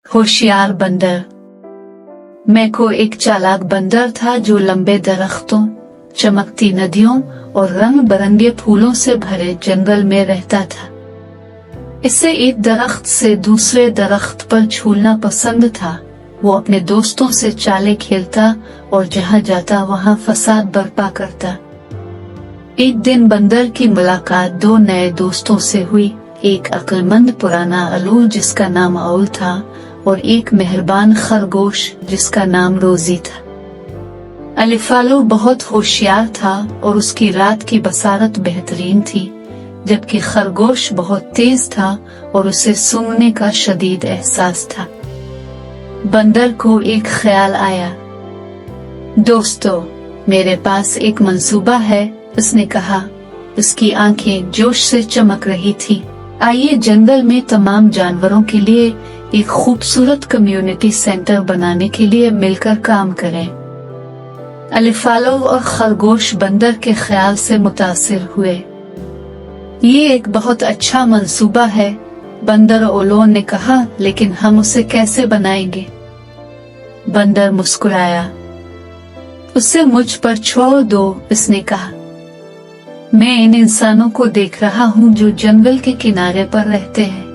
होशियार बंदर। मैको एक चालाक बंदर था जो लंबे दरख्तों, चमकती नदियों और रंग बिरंगे फूलों से भरे जंगल में रहता था। इसे एक दरख्त से दूसरे दरख्त पर झूलना पसंद था। वो अपने दोस्तों से चालें खेलता और जहाँ जाता वहाँ फसाद बर्पा करता। एक दिन बंदर की मुलाकात दो नए दोस्तों से हुई, एक अक्लमंद पुराना आलू जिसका नाम औल था और एक मेहरबान खरगोश जिसका नाम रोजी था। अलिफालो बहुत होशियार था और उसकी रात की बसारत बेहतरीन थी, जबकि खरगोश बहुत तेज था और उसे सूंघने का शदीद एहसास था। बंदर को एक ख्याल आया। दोस्तों, मेरे पास एक मंसूबा है, उसने कहा। उसकी आंखें जोश से चमक रही थी। आइए जंगल में तमाम जानवरों के लिए एक खूबसूरत कम्युनिटी सेंटर बनाने के लिए मिलकर काम करें। अलिफालो और खरगोश बंदर के ख्याल से मुतासिर हुए। ये एक बहुत अच्छा मंसूबा है, बंदर ओलो ने कहा, लेकिन हम उसे कैसे बनाएंगे? बंदर मुस्कुराया। उसे मुझ पर छोड़ दो, उसने कहा। मैं इन इंसानों को देख रहा हूँ जो जंगल के किनारे पर रहते हैं।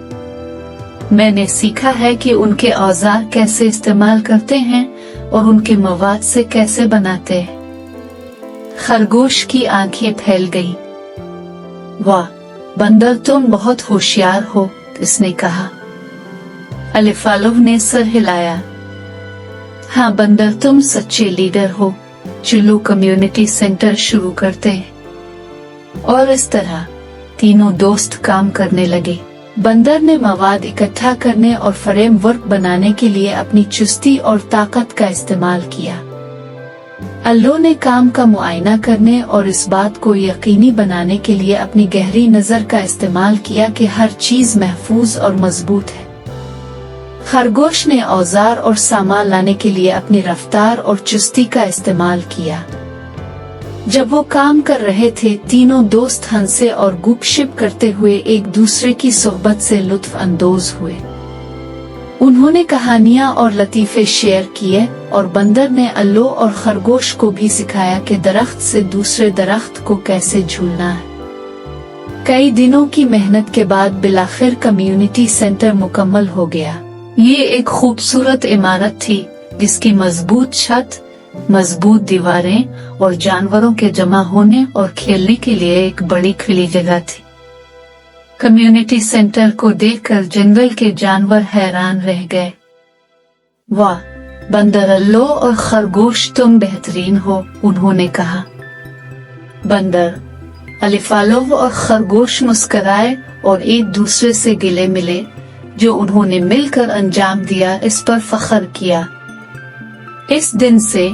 मैंने सीखा है कि उनके औजार कैसे इस्तेमाल करते हैं और उनके मवाद से कैसे बनाते हैं। खरगोश की आंखें फैल गईं। वाह बंदर, तुम बहुत होशियार हो, इसने कहा। अलिफालो ने सर हिलाया। हाँ बंदर, तुम सच्चे लीडर हो। चलो कम्युनिटी सेंटर शुरू करते हैं। और इस तरह तीनों दोस्त काम करने लगे। बंदर ने मवाद इकट्ठा करने और फ्रेमवर्क बनाने के लिए अपनी चुस्ती और ताकत का इस्तेमाल किया। अल्लो ने काम का मुआयना करने और इस बात को यकीनी बनाने के लिए अपनी गहरी नजर का इस्तेमाल किया कि हर चीज महफूज और मजबूत है। खरगोश ने औजार और सामान लाने के लिए अपनी रफ्तार और चुस्ती का इस्तेमाल किया। जब वो काम कर रहे थे, तीनों दोस्त हंसे और गुपशप करते हुए एक दूसरे की सोहबत से लुत्फ अंदोज हुए। उन्होंने कहानियां और लतीफे शेयर किए और बंदर ने अल्लो और खरगोश को भी सिखाया कि दरख्त से दूसरे दरख्त को कैसे झूलना है। कई दिनों की मेहनत के बाद बिलाखिर कम्युनिटी सेंटर मुकम्मल हो गया। ये एक खूबसूरत इमारत थी जिसकी मजबूत छत, मजबूत दीवारें और जानवरों के जमा होने और खेलने के लिए एक बड़ी खुली जगह थी। कम्युनिटी सेंटर को देखकर जंगल के जानवर हैरान रह गए। वाह बंदर, अल्लो और खरगोश, तुम बेहतरीन हो, उन्होंने कहा। बंदर, अलिफालो और खरगोश मुस्कराए और एक दूसरे से गिले मिले। जो उन्होंने मिलकर अंजाम दिया, इस पर फख्र किया। इस दिन से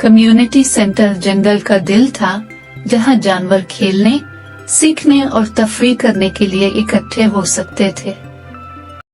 कम्युनिटी सेंटर जंगल का दिल था, जहां जानवर खेलने, सीखने और तफरीह करने के लिए इकट्ठे हो सकते थे।